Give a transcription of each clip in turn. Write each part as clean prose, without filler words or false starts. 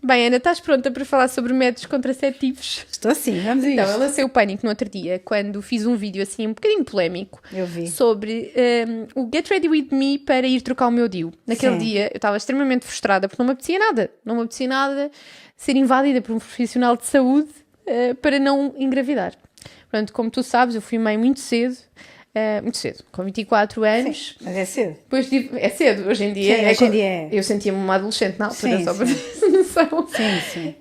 Bem, Ana, estás pronta para falar sobre métodos contraceptivos? Estou sim, vamos a isto. Então, eu lancei o pânico no outro dia, quando fiz um vídeo assim um bocadinho polémico. Eu vi. Sobre o Get Ready With Me para ir trocar o meu DIU. Naquele dia eu estava extremamente frustrada porque não me apetecia nada. Não me apetecia nada ser invadida por um profissional de saúde para não engravidar. Portanto, como tu sabes, eu fui mãe muito cedo, com 24 anos. Sim, mas é cedo. Depois é cedo, hoje em dia. Sim, hoje em dia é. Eu sentia-me uma adolescente na altura, Sim, só para sim. ter essa noção. Sim.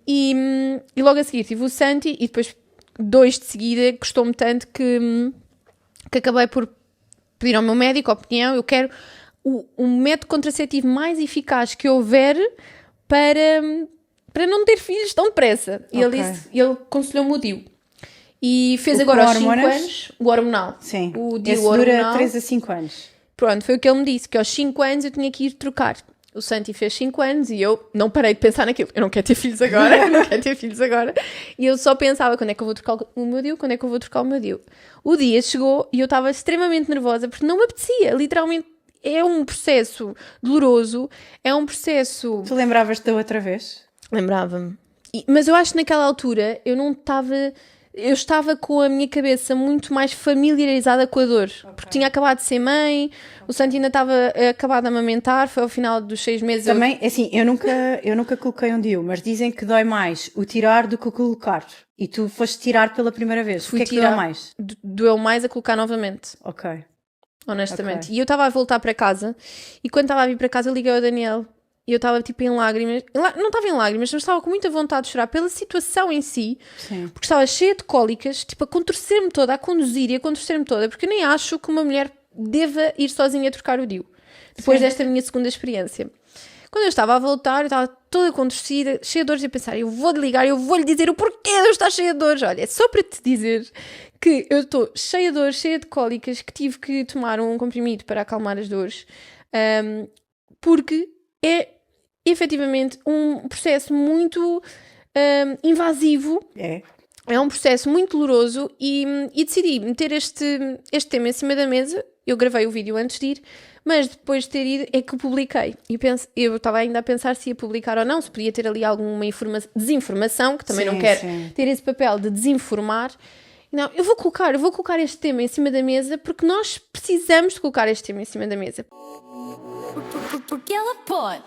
E logo a seguir tive o Santi e depois 2 de seguida gostou-me tanto que acabei por pedir ao meu médico a opinião. Eu quero o método contraceptivo mais eficaz que houver para não ter filhos tão depressa. E Ok. ele aconselhou-me o DIU. E fez O agora com aos 5 hormonas? anos o hormonal. Sim. O DIU Esse hormonal. dura 3 a 5 anos. Pronto, foi o que ele me disse, que aos 5 anos eu tinha que ir trocar. O Santi fez 5 anos e eu não parei de pensar naquilo. Eu não quero ter filhos agora, E eu só pensava, quando é que eu vou trocar o meu DIU? O dia chegou e eu estava extremamente nervosa porque não me apetecia. Literalmente, é um processo doloroso, é um processo... Tu lembravas-te da outra vez? Lembrava-me. Mas eu acho que naquela altura eu não estava... Eu estava com a minha cabeça muito mais familiarizada com a dor. Okay. Porque tinha acabado de ser mãe, o Santi ainda estava acabado de amamentar, foi ao final dos 6 meses. Também, assim, eu nunca coloquei um DIU, mas dizem que dói mais o tirar do que o colocar. E tu foste tirar pela primeira vez. O que é que doeu mais? Doeu mais a colocar novamente. Ok. Honestamente. Okay. E eu estava a voltar para casa, e quando estava a vir para casa eu liguei ao Daniel. E eu estava tipo em lágrimas, não estava em lágrimas, mas estava com muita vontade de chorar pela situação em si. Sim. Porque estava cheia de cólicas, tipo a contorcer-me toda, a conduzir e a contorcer-me toda, porque eu nem acho que uma mulher deva ir sozinha trocar o DIU, depois desta minha segunda experiência. Quando eu estava a voltar, eu estava toda contorcida, cheia de dores, e a pensar, eu vou-lhe ligar, eu vou-lhe dizer o porquê de eu estar cheia de dores. Olha, é só para te dizer que eu estou cheia de dores, cheia de cólicas, que tive que tomar um comprimido para acalmar as dores, porque é efetivamente um processo muito invasivo. É um processo muito doloroso e decidi meter este tema em cima da mesa. Eu gravei o vídeo antes de ir, mas depois de ter ido é que o publiquei. E eu estava ainda a pensar se ia publicar ou não, se podia ter ali alguma desinformação, que também não quero ter esse papel de desinformar. Não, eu vou colocar este tema em cima da mesa porque nós precisamos de colocar este tema em cima da mesa. Porque ela pode.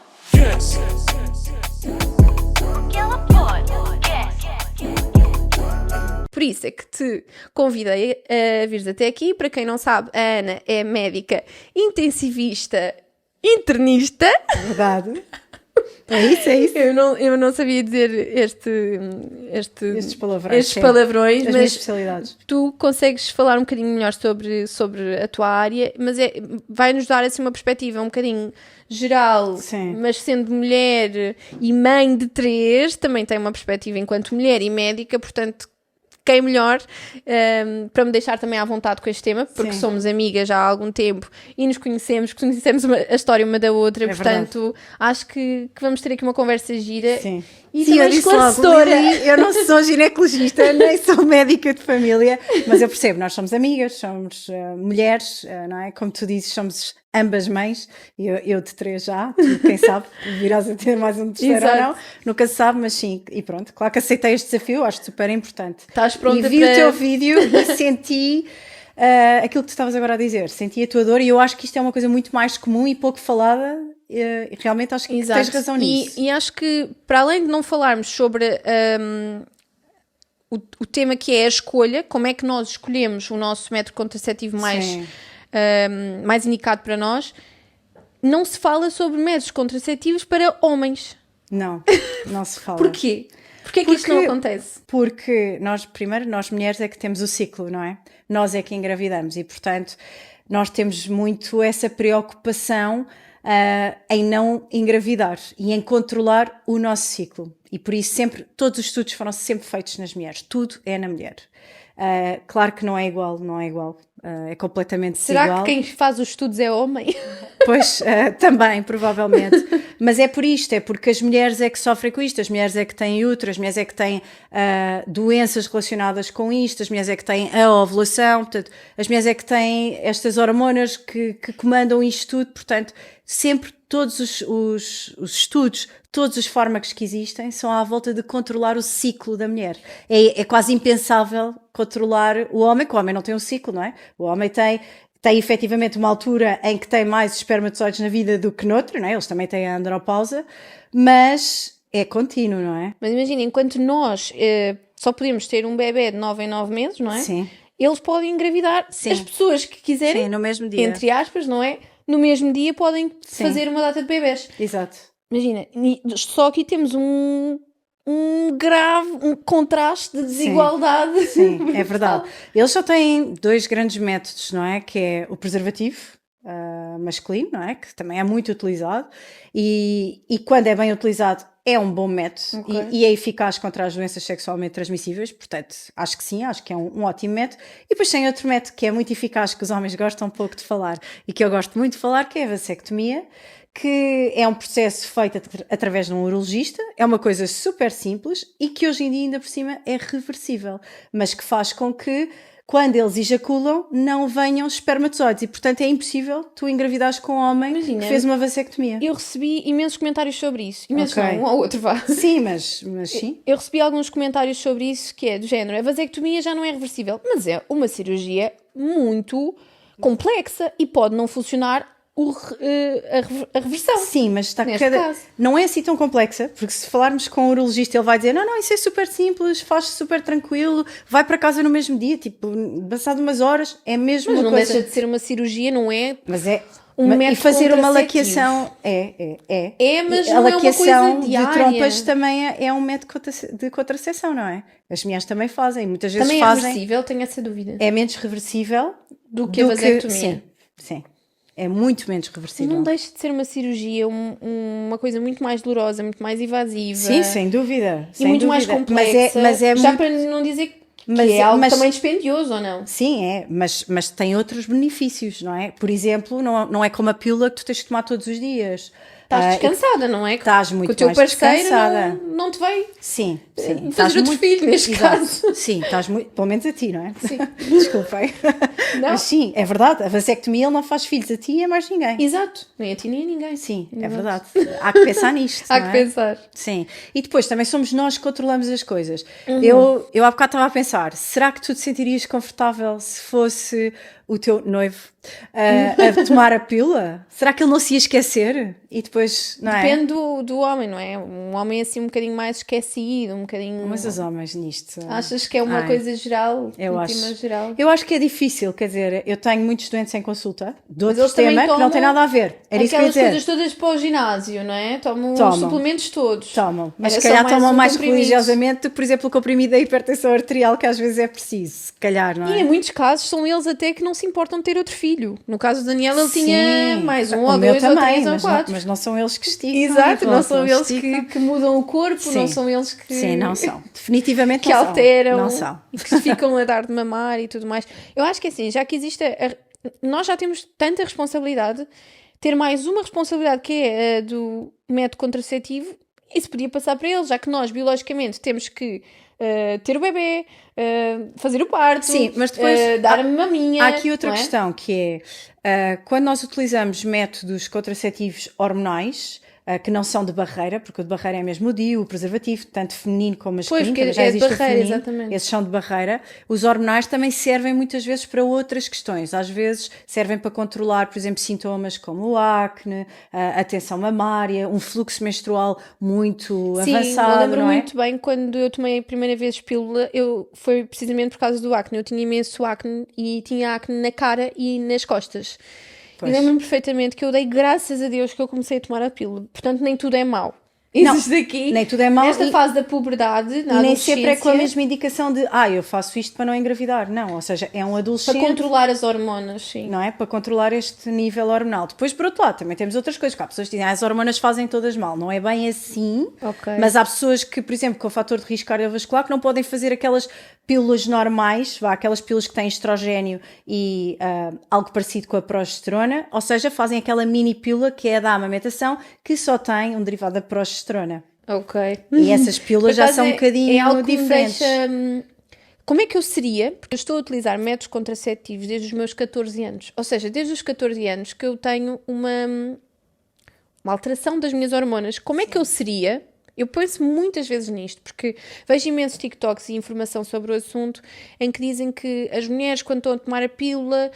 Por isso é que te convidei a vires até aqui. Para quem não sabe, a Ana é médica intensivista internista. Verdade. É isso. Eu não sabia dizer estes palavrões, as minhas especialidades. Tu consegues falar um bocadinho melhor sobre a tua área, mas vai-nos dar assim uma perspectiva um bocadinho geral. Sim. Mas sendo mulher e mãe de 3, também tem uma perspectiva enquanto mulher e médica, portanto, quem melhor para me deixar também à vontade com este tema, porque somos amigas já há algum tempo e nos conhecemos a história uma da outra, portanto verdade. Acho que vamos ter aqui uma conversa gira e também esclarecedora. Eu não sou ginecologista, nem sou médica de família, mas eu percebo, nós somos amigas, somos mulheres, não é? Como tu dizes, somos ambas mães, eu de 3 já, quem sabe, virás a ter mais um terceiro ou não, nunca se sabe, mas sim, e pronto, claro que aceitei este desafio, acho super importante. Estás pronta e vi o teu vídeo e senti aquilo que tu estavas agora a dizer, senti a tua dor e eu acho que isto é uma coisa muito mais comum e pouco falada, e realmente acho que tens razão nisso. E acho que, para além de não falarmos sobre o tema que é a escolha, como é que nós escolhemos o nosso método contraceptivo mais indicado para nós, não se fala sobre métodos contraceptivos para homens. Não se fala. Porquê? Porquê que isto não acontece? Porque nós mulheres é que temos o ciclo, não é? Nós é que engravidamos e, portanto, nós temos muito essa preocupação em não engravidar e em controlar o nosso ciclo. E por isso todos os estudos foram sempre feitos nas mulheres. Tudo é na mulher. Claro que não é igual. É completamente desigual. Será que quem faz os estudos é homem? Pois, também, provavelmente. Mas é por isto, é porque as mulheres é que sofrem com isto, as mulheres é que têm útero, as mulheres é que têm doenças relacionadas com isto, as mulheres é que têm a ovulação, portanto, as mulheres é que têm estas hormonas que comandam isto tudo, portanto, sempre todos os estudos, todos os fármacos que existem são à volta de controlar o ciclo da mulher. É quase impensável controlar o homem, que o homem não tem um ciclo, não é? O homem tem efetivamente uma altura em que tem mais espermatozoides na vida do que noutra, não é? Eles também têm a andropausa, mas é contínuo, não é? Mas imagina, enquanto nós só podemos ter um bebê de 9 em 9 meses, não é? Sim. Eles podem engravidar Sim. as pessoas que quiserem, Sim, no mesmo dia. entre aspas, não é? No mesmo dia podem Sim. fazer uma data de bebés. Exato. Imagina, só aqui temos um contraste de desigualdade. Sim, é verdade. Eles só têm 2 grandes métodos, não é? Que é o preservativo masculino, não é? Que também é muito utilizado e quando é bem utilizado é um bom método e é eficaz contra as doenças sexualmente transmissíveis, portanto acho que sim, acho que é um ótimo método. E depois tem outro método que é muito eficaz, que os homens gostam um pouco de falar e que eu gosto muito de falar, que é a vasectomia, que é um processo feito através de um urologista, é uma coisa super simples e que hoje em dia ainda por cima é reversível, mas que faz com que quando eles ejaculam não venham espermatozoides e portanto é impossível tu engravidares com um homem que fez uma vasectomia. Eu recebi imensos comentários sobre isso. Imensos não, um ou outro vá. Sim, mas sim. Eu recebi alguns comentários sobre isso que é do género, a vasectomia já não é reversível, mas é uma cirurgia muito complexa e pode não funcionar a reversão. Sim, mas está caso. não é assim tão complexa, porque se falarmos com o urologista ele vai dizer, não, isso é super simples, faz-se super tranquilo, vai para casa no mesmo dia, tipo, passado umas horas, é mesmo mas uma não coisa... deixa de ser uma cirurgia, não é? Mas é... método e fazer uma contraceptivo. laqueação mas a não é uma laqueação coisa de diária. trompas também é um método de contracepção, não é? As mulheres também fazem, muitas vezes também fazem... é reversível, tenho essa dúvida. É menos reversível do que a vasectomia. Sim. É muito menos reversível. Não deixa de ser uma cirurgia, uma coisa muito mais dolorosa, muito mais invasiva. Sim, sem dúvida. E muito mais complexa. Mas é já muito... para não dizer que é algo também dispendioso, ou não? Sim, é. Mas tem outros benefícios, não é? Por exemplo, não é como a pílula que tu tens de tomar todos os dias. Estás descansada, não é? Estás muito mais descansada. mais O teu parceiro descansada. não te vai sim. fazer outro filho, neste caso. Sim, estás muito... Pelo menos a ti, não é? Sim. Desculpem. Não. Mas sim, é verdade. A vasectomia ele não faz filhos a ti e a mais ninguém. Exato. Nem a ti nem a ninguém. Sim, é verdade. Há que pensar nisto. Há não que é? pensar. Sim. E depois também somos nós que controlamos as coisas. Eu há bocado estava a pensar, será que tu te sentirias confortável se fosse o teu noivo a tomar a pílula? Será que ele não se ia esquecer? E depois, não é? Depende do homem, não é? Um homem assim um bocadinho mais esquecido, um bocadinho... Mas os homens nisto... Achas que é uma coisa geral? Geral? Eu acho que é difícil, quer dizer, eu tenho muitos doentes em consulta de outro eles também tema que não tem nada a ver. Era isso que eu ia dizer. Aquelas coisas todas para o ginásio, não é? Tomam os suplementos todos. Tomam, mas Era se calhar só tomam mais comprimido. religiosamente do que, por exemplo, o comprimido da hipertensão arterial, que às vezes é preciso, se calhar, não é? E em muitos casos são eles até que não se importam de ter outro filho. No caso do Daniel, ele tinha mais um o ou meu dois também, ou três ou mas quatro. mas não são eles que esticam. Exato, não são eles esticam. que mudam o corpo, Sim. não são eles que... Sim, não são. Definitivamente que não alteram são. Não são. e que ficam a dar de mamar e tudo mais. Eu acho que assim, já que existe nós já temos tanta responsabilidade, ter mais uma responsabilidade que é a do método contraceptivo, isso podia passar para eles, já que nós biologicamente temos que ter o bebê, fazer o parto, sim, mas depois dar a maminha. Há aqui outra não é? questão que é quando nós utilizamos métodos contraceptivos hormonais, que não são de barreira, porque o de barreira é mesmo o DIU, o preservativo, tanto feminino como masculino, Pois, já é de existe barreira, o feminino, exatamente. esses são de barreira. Os hormonais também servem muitas vezes para outras questões, às vezes servem para controlar, por exemplo, sintomas como o acne, a tensão mamária, um fluxo menstrual muito avançado. Sim, eu lembro não é? muito bem quando eu tomei a primeira vez pílula, foi precisamente por causa do acne. Eu tinha imenso acne e tinha acne na cara e nas costas. Pois. E lembro-me perfeitamente que eu dei graças a Deus que eu comecei a tomar a pílula. Portanto, nem tudo é mau. Não, Existe aqui, nem tudo é mau nesta fase da puberdade, na E nem sempre é com a adolescência, mesma indicação de eu faço isto para não engravidar. Não, ou seja, é um adolescente... para controlar as hormonas, sim. Não é? Para controlar este nível hormonal. Depois, por outro lado, também temos outras coisas. Que há pessoas que dizem as hormonas fazem todas mal. Não é bem assim. Ok. Mas há pessoas que, por exemplo, com o fator de risco cardiovascular, que não podem fazer aquelas pílulas normais, aquelas pílulas que têm estrogénio e algo parecido com a progesterona. Ou seja, fazem aquela mini pílula que é a da amamentação, que só tem um derivado da progesterona. Ok. E essas pílulas já são um bocadinho algo que me diferentes. deixa, como é que eu seria? Porque eu estou a utilizar métodos contraceptivos desde os meus 14 anos. Ou seja, desde os 14 anos que eu tenho uma alteração das minhas hormonas, como é que eu seria? Eu penso muitas vezes nisto, porque vejo imensos TikToks e informação sobre o assunto em que dizem que as mulheres, quando estão a tomar a pílula,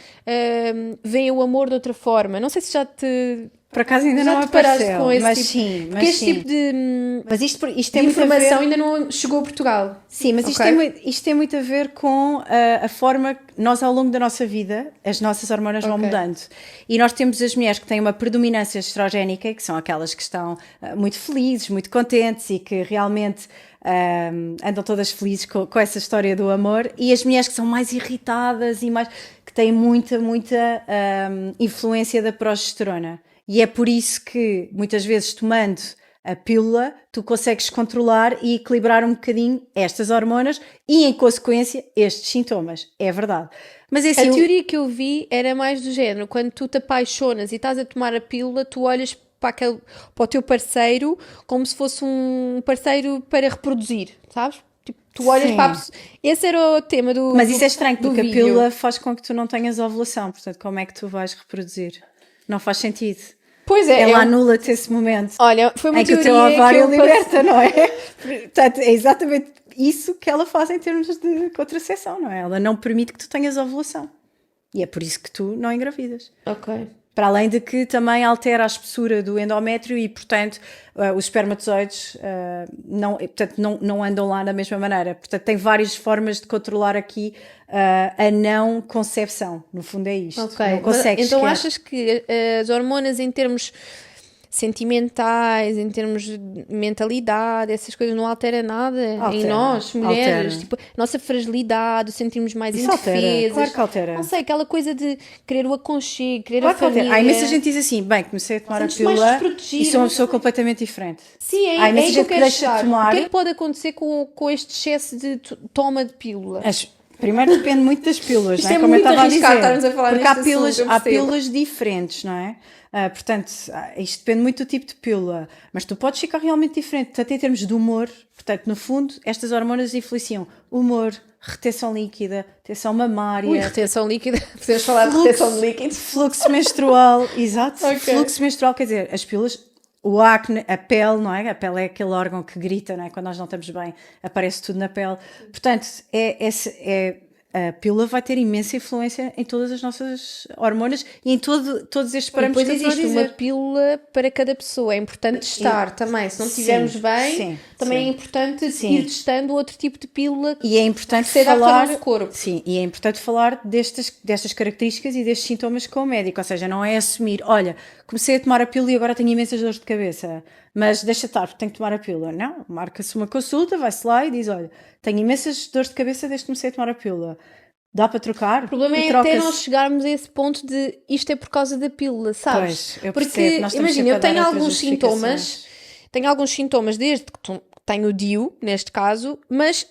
veem o amor de outra forma. Não sei se já te... Por acaso ainda já não te paraste apareceu, com esse mas tipo, sim, porque este sim. tipo de Mas isto tem de muito a informação ver... ainda não chegou a Portugal. Sim, mas isto, Ok? isto tem muito a ver com a forma que nós, ao longo da nossa vida, as nossas hormonas vão Ok. mudando. E nós temos as mulheres que têm uma predominância estrogénica, que são aquelas que estão muito felizes, muito contentes e que realmente andam todas felizes com essa história do amor. E as mulheres que são mais irritadas e mais que têm muita influência da progesterona. E é por isso que, muitas vezes, tomando a pílula, tu consegues controlar e equilibrar um bocadinho estas hormonas e, em consequência, estes sintomas. É verdade. Mas é assim, A teoria que eu vi era mais do género, quando tu te apaixonas e estás a tomar a pílula, tu olhas para o teu parceiro como se fosse um parceiro para reproduzir, sabes? Tipo, tu olhas Sim. para a pessoa... Esse era o tema do Mas isso é estranho, do porque a vídeo. pílula faz com que tu não tenhas ovulação. Portanto, como é que tu vais reproduzir? Não faz sentido. Pois é, Ela eu- anula-te esse momento. Olha, foi uma em que o teoria teu ovário que eu liberta, não é? Portanto, é exatamente isso que ela faz em termos de contracepção, não é? Ela não permite que tu tenhas ovulação. E é por isso que tu não engravidas. Ok. Para além de que também altera a espessura do endométrio e, portanto, os espermatozoides não andam lá da mesma maneira. Portanto, tem várias formas de controlar aqui a não concepção. No fundo é isto. Ok. Não consegues Então sequer. achas que as hormonas em termos sentimentais, em termos de mentalidade, essas coisas não altera nada em Altera, nós, mulheres? altera. Tipo, nossa fragilidade, sentirmos mais Isso altera, indefesas. claro que altera. Não sei, aquela coisa de querer o aconchego, querer Claro a que altera. família. Há imensa gente que diz assim, bem, comecei a tomar a Sentes-te mais pílula desprotegida, e sou uma não pessoa sei. completamente diferente. Sim, é Há imensa aí que eu gente que quero deixa de chegar. tomar. O que é que pode acontecer com este excesso de toma de pílula? Primeiro depende muito das pílulas, Isto não é? é Como eu muito estava a arriscado dizer. estarmos a falar porque há neste pílulas, assunto, eu há percebo. pílulas diferentes, não é? Portanto, isto depende muito do tipo de pílula, mas tu podes ficar realmente diferente, portanto, em termos de humor. Portanto, no fundo, estas hormonas influenciam humor, retenção líquida, retenção mamária, Ui, retenção líquida. Podemos falar de retenção de líquido. fluxo menstrual, exato. Ok. Fluxo menstrual, quer dizer, as pílulas, o acne, a pele, não é? A pele é aquele órgão que grita, não é? Quando nós não estamos bem, aparece tudo na pele. Portanto, a pílula vai ter imensa influência em todas as nossas hormonas e em todos estes E parâmetros depois que eu estou a existe uma dizer. pílula para cada pessoa. É importante testar também. Se não estivermos Sim, bem, sim, também sim. é importante Sim. ir testando outro tipo de pílula. E é importante que se adapta ao falar, nosso corpo. sim, e é importante falar destas características e destes sintomas com o médico, ou seja, não é assumir, olha, comecei a tomar a pílula e agora tenho imensas dores de cabeça, mas deixa estar, porque tenho que tomar a pílula. Não, marca-se uma consulta, vai-se lá e diz, olha, tenho imensas dores de cabeça desde que comecei a tomar a pílula. Dá para trocar? O problema E é até troca-se. nós chegarmos a esse ponto de isto é por causa da pílula, sabes? Pois, eu Porque, percebo, nós estamos imagina, eu sempre a tenho dar outras alguns sintomas, desde que tenho o DIU, neste caso, mas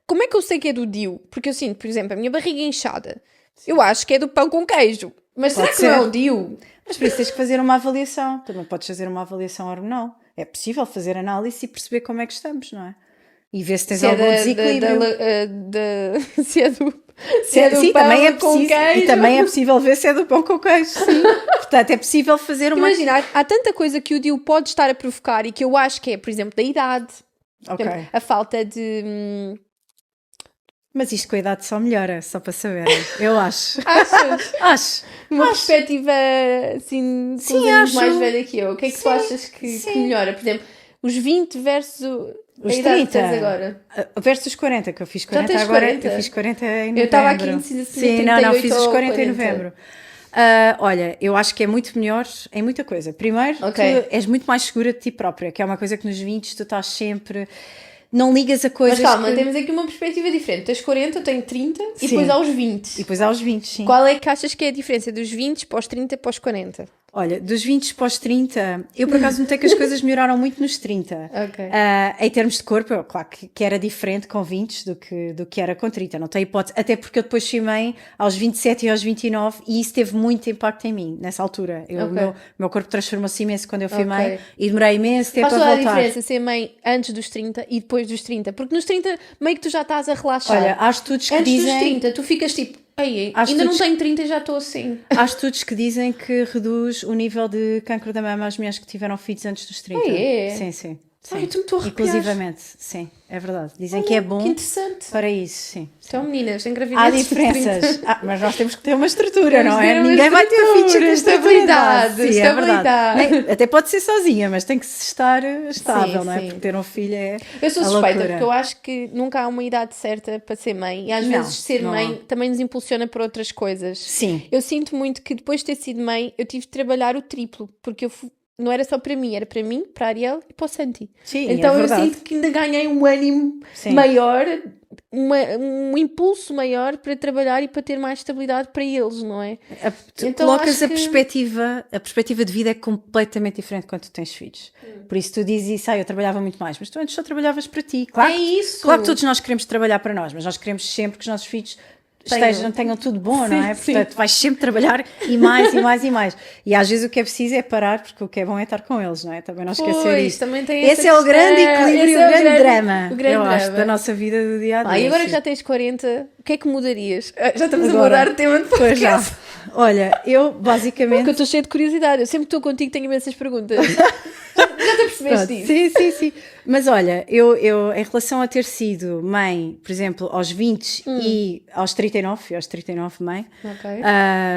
como é que eu sei que é do DIU? Porque eu sinto, por exemplo, a minha barriga inchada. Eu acho que é do pão com queijo. Mas será Pode que não é ser. o DIU? Mas por isso tens que fazer uma avaliação. Também podes fazer uma avaliação hormonal. É possível fazer análise e perceber como é que estamos, não é? E ver se tens Se é algum desequilíbrio. se é do Sim, pão também é com preciso, queijo. e também é possível ver se é do pão com queijo, sim. Portanto, é possível fazer uma... Imagina, há tanta coisa que o DIU pode estar a provocar e que eu acho que é, por exemplo, da idade. Por Ok. exemplo, a falta de... Mas isto com a idade só melhora, só para saberem. Eu acho. Achas? Acho. Uma perspectiva assim, com Sim, uns anos acho. mais velha que eu. O que é que tu achas que melhora? Por exemplo, os 20 versus Os a idade que 30. tens agora. Versus 40, que eu fiz 40 tens agora. 40? Eu fiz 40 em novembro. Eu estava aqui indecisa se tinha Sim, não, 38 fiz os ou 40 em 40. novembro. Olha, eu acho que é muito melhor em muita coisa. Primeiro, Ok. tu és muito mais segura de ti própria, que é uma coisa que nos 20 tu estás sempre... Não ligas a coisas Mas calma, que... temos aqui uma perspectiva diferente. Tens 40, eu tenho 30 e Sim. depois aos 20. E depois aos 20, sim. Qual é que achas que é a diferença dos 20 para os 30 para os 40? Olha, dos 20 para os 30, eu por acaso notei que as coisas melhoraram muito nos 30. Ok. Em termos de corpo, claro que era diferente com 20 do que era com 30, não tem hipótese. Até porque eu depois fui mãe aos 27 e aos 29 e isso teve muito impacto em mim, nessa altura. Ok. O meu corpo transformou-se imenso quando eu fui Ok. mãe e demorei imenso tempo Faz a toda a voltar. diferença ser mãe antes dos 30 e depois dos 30. Porque nos 30 meio que tu já estás a relaxar. Olha, há estudos que Antes dizem... dos 30 tu ficas tipo, Ai, Há ainda não estudos- tenho 30 e já estou assim. Há estudos que dizem que reduz o nível de cancro da mama às mulheres que tiveram filhos antes dos 30. É? Sim, sim. Sim. Ai, tu me estou a arrepiar. Inclusivamente, sim, é verdade. Dizem que é bom Que interessante. para isso, sim. Então, meninas, Há engravidez de 30. diferenças, mas nós temos que ter uma estrutura, Temos não que ter é? uma Ninguém vai ter filhos sem ter estabilidade, Sim, é estabilidade. verdade. Até pode ser sozinha, mas tem que estar estável, Sim, não é? sim. Porque ter um filho é. Eu sou a suspeita, loucura. porque eu acho que nunca há uma idade certa para ser mãe. E às Não, vezes ser não mãe também nos impulsiona para outras coisas. Sim. Eu sinto muito que depois de ter sido mãe, eu tive de trabalhar o triplo. Porque não era só para mim, era para mim, para a Ariel e para o Santi. Sim, é então eu verdade. sinto que ainda ganhei um ânimo Sim. maior, um impulso maior para trabalhar e para ter mais estabilidade para eles, não é? Tu Então, colocas acho a que- perspectiva de vida é completamente diferente quando tu tens filhos. Por isso tu dizes isso, eu trabalhava muito mais, mas tu antes só trabalhavas para ti. Claro, É isso. Claro que todos nós queremos trabalhar para nós, mas nós queremos sempre que os nossos filhos tenham tudo bom, não é? Sim, Portanto, vais sempre trabalhar e mais e mais e mais. E às vezes o que é preciso é parar, porque o que é bom é estar com eles, não é? Também não esquecer Pois, isso. também tem Esse essa é o grande questão. equilíbrio e Esse o é grande drama, o grande eu acho, drama. da nossa vida do dia a dia. E agora que sim. já tens 40, o que é que mudarias? Já estamos Agora, a mudar de tema de Pois já. podcast. Olha, eu Porque basicamente. eu estou cheia de curiosidade. Eu sempre que estou contigo tenho imensas perguntas. já te percebeste Pronto, disso? sim. Mas olha, eu em relação a ter sido mãe, por exemplo, aos 20 e aos 39, fui aos 39 mãe, Ok.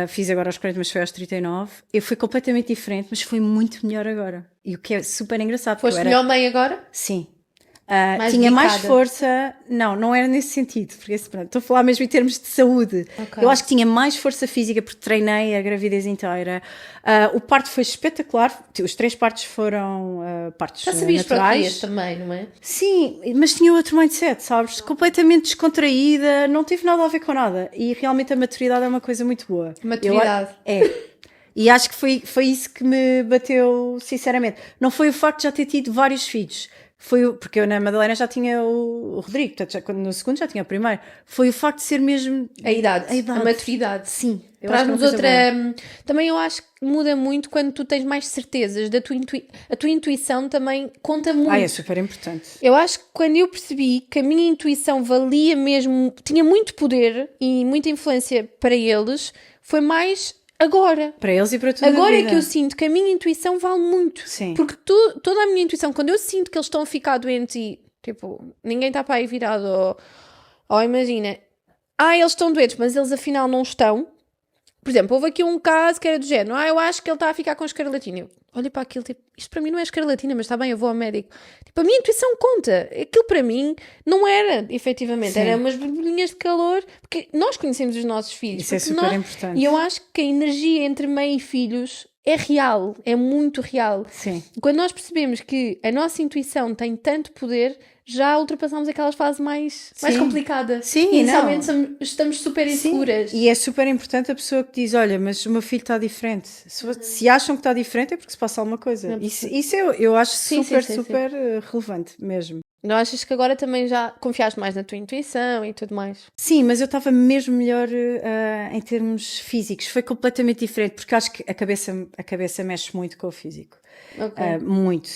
fiz agora aos 40, mas foi aos 39, eu fui completamente diferente, mas foi muito melhor agora. E o que é super engraçado, porque Foste eu era... melhor mãe agora? Sim. Mais Tinha mais dedicada? força, não era nesse sentido, porque pronto, estou a falar mesmo em termos de saúde. Ok. Eu acho que tinha mais força física porque treinei a gravidez inteira. O parto foi espetacular, os 3 partos foram partos Já sabias para o que naturais. ias também, não é? Sim, mas tinha outro mindset, sabes? Completamente descontraída, não teve nada a ver com nada. E realmente a maturidade é uma coisa muito boa. Maturidade. É. E acho que foi isso que me bateu, sinceramente. Não foi o facto de já ter tido vários filhos. Porque eu na Madalena já tinha o Rodrigo, portanto, no segundo já tinha o primeiro. Foi o facto de ser mesmo... A idade, a maturidade. Sim. eu acho que é uma Traz-nos coisa outra. boa. Também eu acho que muda muito quando tu tens mais certezas da tua a tua intuição também conta muito. É super importante. Eu acho que quando eu percebi que a minha intuição valia mesmo, tinha muito poder e muita influência para eles, foi mais agora. Para eles e para tudo na Agora é vida. que eu sinto que a minha intuição vale muito. Sim. Porque toda a minha intuição, quando eu sinto que eles estão a ficar doentes e, tipo, ninguém está para aí virado, ou imagina, eles estão doentes, mas eles afinal não estão. Por exemplo, houve aqui um caso que era do género, eu acho que ele está a ficar com escarlatina. Eu olho para aquilo, tipo, isto para mim não é escarlatina, mas está bem, eu vou ao médico. Tipo, a minha intuição conta. Aquilo para mim não era, efetivamente, Sim. era umas borbulhinhas de calor, porque nós conhecemos os nossos filhos. Isso é porque super importante. E eu acho que a energia entre mãe e filhos é real, é muito real. Sim. Quando nós percebemos que a nossa intuição tem tanto poder, já ultrapassamos aquelas fases mais Sim. complicada. Sim, e não. inicialmente estamos super inseguras. E é super importante a pessoa que diz, olha, mas o meu filho está diferente. Se acham que está diferente é porque se passa alguma coisa. Isso eu acho Sim, super, sim, super relevante mesmo. Não achas que agora também já confiaste mais na tua intuição e tudo mais? Sim, mas eu estava mesmo melhor em termos físicos. Foi completamente diferente, porque acho que a cabeça mexe muito com o físico. Ok. Muito.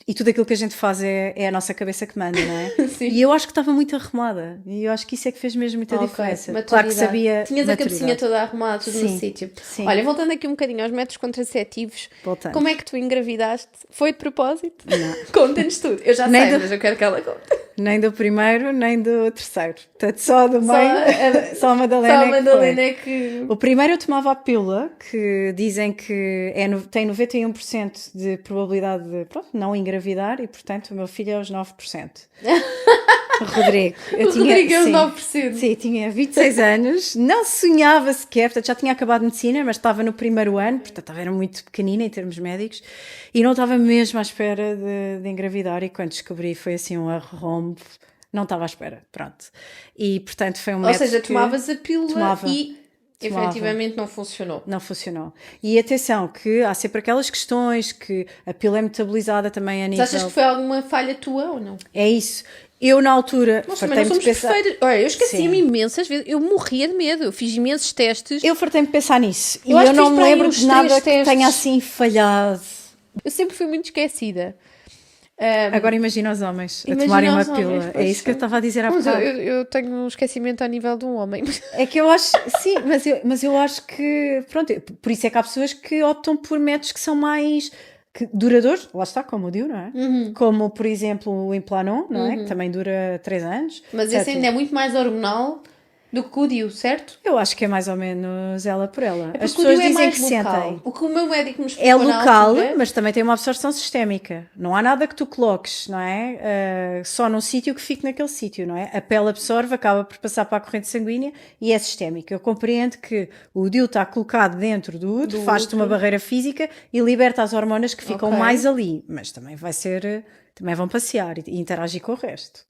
E tudo aquilo que a gente faz é a nossa cabeça que manda, não é? Sim. E eu acho que estava muito arrumada. E eu acho que isso é que fez mesmo muita Ok, diferença. maturidade. Claro que sabia. Tinhas a maturidade. cabecinha toda arrumada, tudo no Sim, sítio. sim. Olha, voltando aqui um bocadinho aos métodos contraceptivos, Voltando. como é que tu engravidaste? Foi de propósito? Não. Conta-nos tudo. Eu já Nem sei, do- mas eu quero que ela conte. Nem do primeiro, nem do terceiro. Portanto, só do meio, só a Só Madalena. a é que Madalena foi. é que... O primeiro eu tomava a pílula, que dizem que tem 91% de probabilidade de não engravidar e, portanto, o meu filho é aos 9%. O Rodrigo. Eu Rodrigo é os sim, 9%. Sim, tinha 26 anos, não sonhava sequer, portanto já tinha acabado medicina, mas estava no primeiro ano, portanto era muito pequenina em termos médicos, e não estava mesmo à espera de engravidar, e quando descobri foi assim um arrombo, não estava à espera, pronto. E portanto foi um Ou método seja, que tomavas a pílula tomava. e efetivamente não funcionou. não funcionou. E atenção, que há sempre aquelas questões que a pílula é metabolizada também a nível... Mas achas que foi alguma falha tua ou não? É isso. Eu na altura Nós também não fartei-me somos de pensar... perfeitos. Olha, eu esqueci-me Sim. imensas vezes. Eu morria de medo. Eu fiz imensos testes. Eu fartei-me de pensar nisso. Eu e acho eu que não fiz me para aí lembro uns de nada 3 que testes. tenha assim falhado. Eu sempre fui muito esquecida. Agora imagina os homens a Imagina tomarem uma os homens, pílula. É pois isso que eu sim. estava a dizer há Mas bocado. eu tenho um esquecimento a nível de um homem. É que eu acho, sim, mas eu acho que, pronto, por isso é que há pessoas que optam por métodos que são mais duradouros, lá está, como o DIU, não é? Como, por exemplo, o Implanon, não é? Que também dura 3 anos. Mas esse ainda é muito mais hormonal do que o DIU, certo? Eu acho que é mais ou menos ela por ela. As Porque o pessoas DIU é dizem mais que local. sentem. O que o meu médico me explicou É na local, altura- mas também tem uma absorção sistémica. Não há nada que tu coloques, não é? Só num sítio que fique naquele sítio, não é? A pele absorve, acaba por passar para a corrente sanguínea e é sistémica. Eu compreendo que o DIU está colocado dentro do útero, faz-te uma barreira física e liberta as hormonas que ficam Ok. mais ali. Mas também vai ser, também vão passear e interagir com o resto.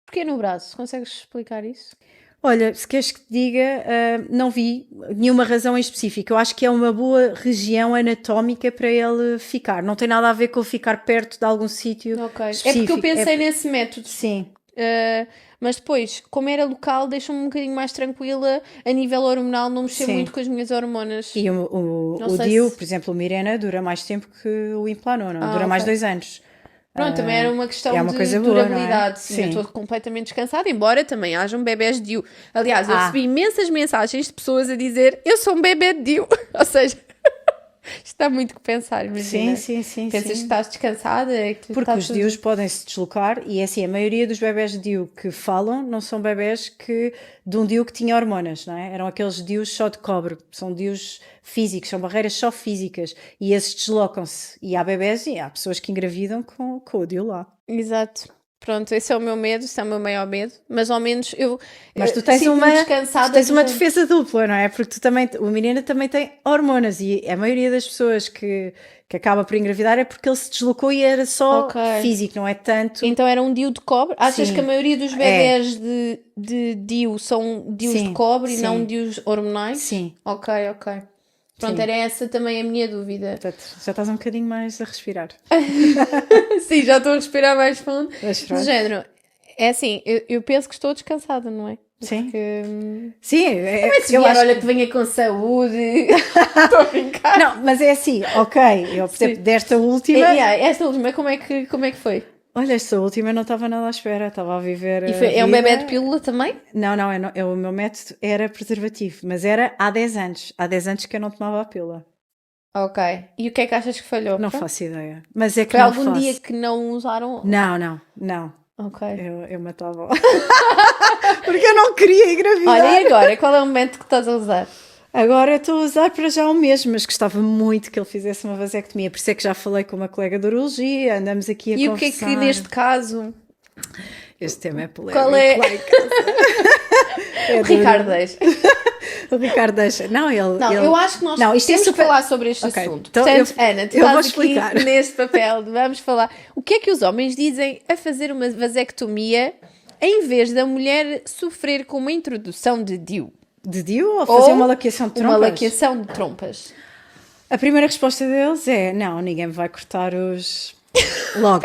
Porquê no braço? Consegues explicar isso? Olha, se queres que te diga, não vi nenhuma razão em específico. Eu acho que é uma boa região anatómica para ele ficar. Não tem nada a ver com ele ficar perto de algum sítio Ok. É específico. porque eu pensei nesse método. Sim, Mas depois, como era local, deixou-me um bocadinho mais tranquila a nível hormonal, não mexer Sim. muito com as minhas hormonas. e Não o sei DIU, se- por exemplo, o Mirena dura mais tempo que o Implanon, não? Ah, Dura mais ok. 2 anos. Pronto, também era uma questão é uma de coisa boa, não é? durabilidade. Sim. Eu Sim. estou completamente descansada, embora também hajam bebés de DIU. Aliás, eu Ah. recebi imensas mensagens de pessoas a dizer eu sou um bebê de DIU. Ou seja, isto dá muito que pensar, imagina. Sim. Pensas que estás descansada, é que Porque está os tudo- DIUs podem se deslocar e é assim, a maioria dos bebés de DIU que falam não são bebés de um DIU que tinha hormonas, não é? Eram aqueles DIUs só de cobre, são DIUs físicos, são barreiras só físicas e esses deslocam-se. E há bebés e há pessoas que engravidam com o DIU lá. Exato. Pronto, esse é o meu medo, esse é o meu maior medo, mas ao menos Mas tu tens sinto-me uma, descansada tu tens do uma género. defesa dupla, não é? Porque tu também, o menino também tem hormonas e a maioria das pessoas que acaba por engravidar é porque ele se deslocou e era só Ok. físico, não é tanto. Então era um DIU de cobre? Achas Sim. que a maioria dos bebés de DIU são DIUs Sim, de cobre e sim. não DIUs hormonais? Sim. Ok. Pronto, Sim. era essa também a minha dúvida. Portanto, já estás um bocadinho mais a respirar. Sim, já estou a respirar mais fundo. Mas Do pronto. género, é assim, eu penso que estou descansada, não é? Sim. Porque, Sim, se vier, olha que venha com saúde. Estou a brincar. Não, mas é assim, ok, eu percebo Sim. desta última. Esta última, como é que foi? Olha, esta última eu não estava nada à espera, estava a viver. E a é um vida. bebé de pílula também? Não, o meu método era preservativo, mas era há 10 anos. Há 10 anos que eu não tomava a pílula. Ok. E o que é que achas que falhou? Não Pronto. faço ideia. Mas é que Foi não algum faço. dia que não usaram? Não. Ok. Eu matava. Porque eu não queria engravidar. Olha, e agora? Qual é o método que estás a usar? Agora estou a usar para já o mesmo, mas gostava muito que ele fizesse uma vasectomia. Por isso é que já falei com uma colega de urologia, andamos aqui a E conversar. o que é que neste caso... Este tema é polémico. Qual é? lá em casa. É Ricardo duro. deixa. O Ricardo deixa. Não, Não, ele... eu acho que nós Não, isto é temos super- que falar sobre este Ok, assunto. então Portanto, eu- Ana, tu eu vou estás explicar. aqui neste papel de vamos falar. O que é que os homens dizem a fazer uma vasectomia em vez da mulher sofrer com uma introdução de DIU? De DIU ou fazer Ou uma laqueação de trompas? Uma laqueação de trompas. A primeira resposta deles é: não, ninguém me vai cortar os. Logo.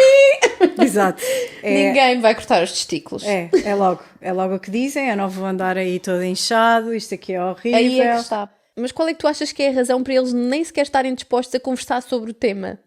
Exato. Ninguém vai cortar os testículos. É logo. É logo o que dizem. Eu não vou andar aí todo inchado. Isto aqui é horrível. Aí é que está. Mas qual é que tu achas que é a razão para eles nem sequer estarem dispostos a conversar sobre o tema?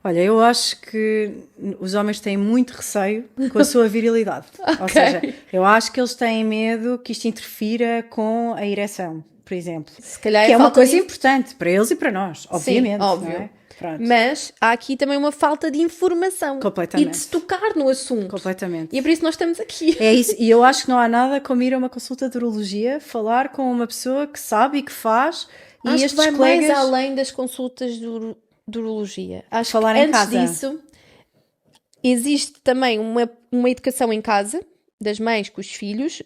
Olha, eu acho que os homens têm muito receio com a sua virilidade. Ou Ok. seja, eu acho que eles têm medo que isto interfira com a ereção, por exemplo. Se calhar Que é uma falta coisa de- importante para eles e para nós, obviamente. Sim, óbvio. Não é? Pronto. Mas há aqui também uma falta de informação. Completamente. E de se tocar no assunto. Completamente. E é por isso que nós estamos aqui. É isso, e eu acho que não há nada como ir a uma consulta de urologia, falar com uma pessoa que sabe e que faz, e Acho que estes vai colegas... mais além das consultas de urologia. Acho Falar que em antes casa. disso existe também uma educação em casa das mães com os filhos.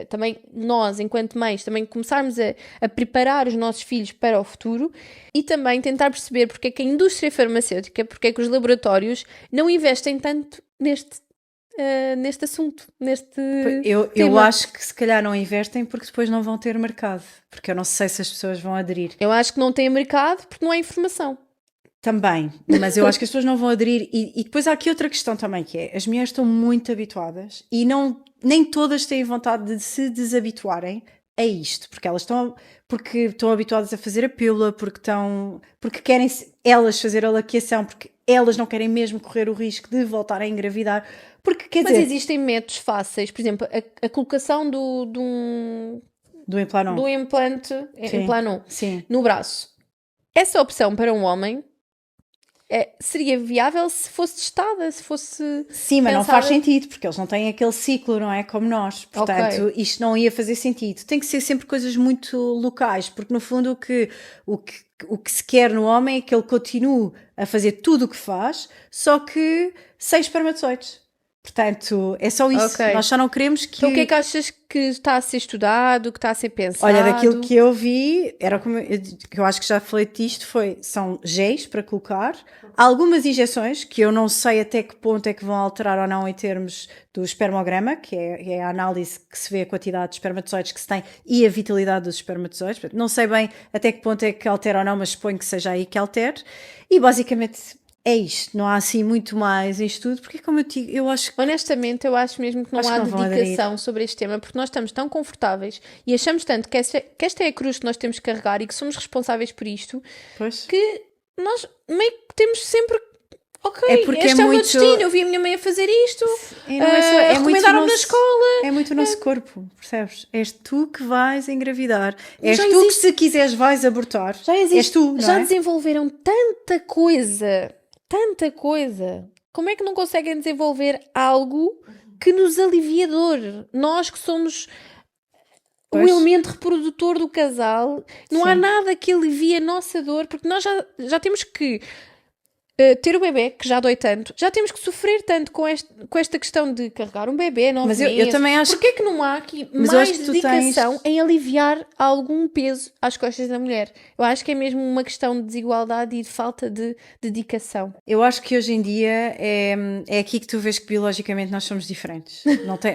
Também nós, enquanto mães, também começarmos a preparar os nossos filhos para o futuro e também tentar perceber porque é que a indústria farmacêutica, porque é que os laboratórios não investem tanto neste assunto, neste Eu tema. acho que se calhar não investem porque depois não vão ter mercado, porque eu não sei se as pessoas vão aderir. Eu acho que não tem mercado porque não há informação. Também, mas eu acho que as pessoas não vão aderir. E depois há aqui outra questão também, que é, as mulheres estão muito habituadas e nem todas têm vontade de se desabituarem a isto, porque estão habituadas a fazer a pílula, porque querem elas fazer a laqueação, porque elas não querem mesmo correr o risco de voltar a engravidar, porque quer Mas dizer, existem métodos fáceis, por exemplo, a colocação de do implanon. um implante Sim. implanon Sim. no braço. Essa opção para um homem seria viável se fosse testada, se fosse Sim, mas não pensada. faz sentido, porque eles não têm aquele ciclo, não é? Como nós. Portanto, Ok. isto não ia fazer sentido. Tem que ser sempre coisas muito locais, porque no fundo o que se quer no homem é que ele continue a fazer tudo o que faz, só que sem espermatozoides. Portanto, é só isso. Ok. Nós só não queremos que... Então o que é que achas que está a ser estudado, que está a ser pensado? Olha, daquilo que eu vi, era como que eu acho que já falei disto, são géis para colocar, algumas injeções que eu não sei até que ponto é que vão alterar ou não em termos do espermograma, que é a análise que se vê a quantidade de espermatozoides que se tem e a vitalidade dos espermatozoides. Portanto, não sei bem até que ponto é que altera ou não, mas suponho que seja aí que altere. E basicamente é isto, não há assim muito mais em estudo, porque como eu digo, eu acho que Honestamente, eu acho mesmo que não Acho há que não vão dedicação sobre este tema, porque nós estamos tão confortáveis e achamos tanto que esta é a cruz que nós temos que carregar e que somos responsáveis por isto, pois, que nós meio que temos sempre. Ok, É porque este é é o meu muito- destino, eu vi a minha mãe a fazer isto, e não é só, é muito recomendaram-me na nosso- escola. É muito o nosso corpo, percebes? És tu que vais engravidar. És Já tu que, existe- se quiseres, vais abortar. Já existe, És tu, não já é? desenvolveram tanta coisa, tanta coisa. Como é que não conseguem desenvolver algo que nos alivia a dor? Nós que somos o Pois. elemento reprodutor do casal, não há Sim. nada que alivie a nossa dor, porque nós já temos que ter o bebê, que já dói tanto, já temos que sofrer tanto com esta questão de carregar um bebê, 9 Mas eu meses. também acho Porquê que não há aqui Mas eu mais acho que tu dedicação tens- em aliviar algum peso às costas da mulher? Eu acho que é mesmo uma questão de desigualdade e de falta de dedicação. Eu acho que hoje em dia é aqui que tu vês que biologicamente nós somos diferentes.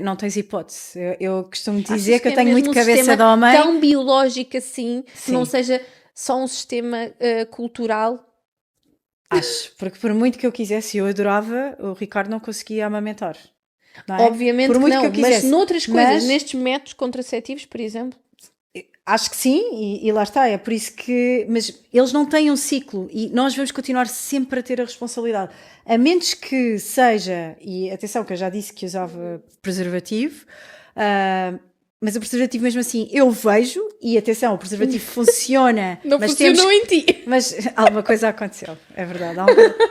Não tens hipótese. Eu costumo dizer Achas que eu é tenho mesmo muito um cabeça sistema de homem. tão biológico assim, que Sim. não seja só um sistema cultural? Acho, porque por muito que eu quisesse, eu adorava, o Ricardo não conseguia amamentar. Não é? Obviamente por que muito não, que eu mas quisesse. noutras coisas, Mas nestes métodos contraceptivos, por exemplo. acho que sim, e lá está, é por isso que. Mas eles não têm um ciclo e nós vamos continuar sempre a ter a responsabilidade. A menos que seja, e atenção, que eu já disse que usava preservativo, mas o preservativo mesmo assim eu vejo, e atenção, o preservativo funciona. Não mas funcionou em ti. Mas alguma coisa aconteceu, é verdade.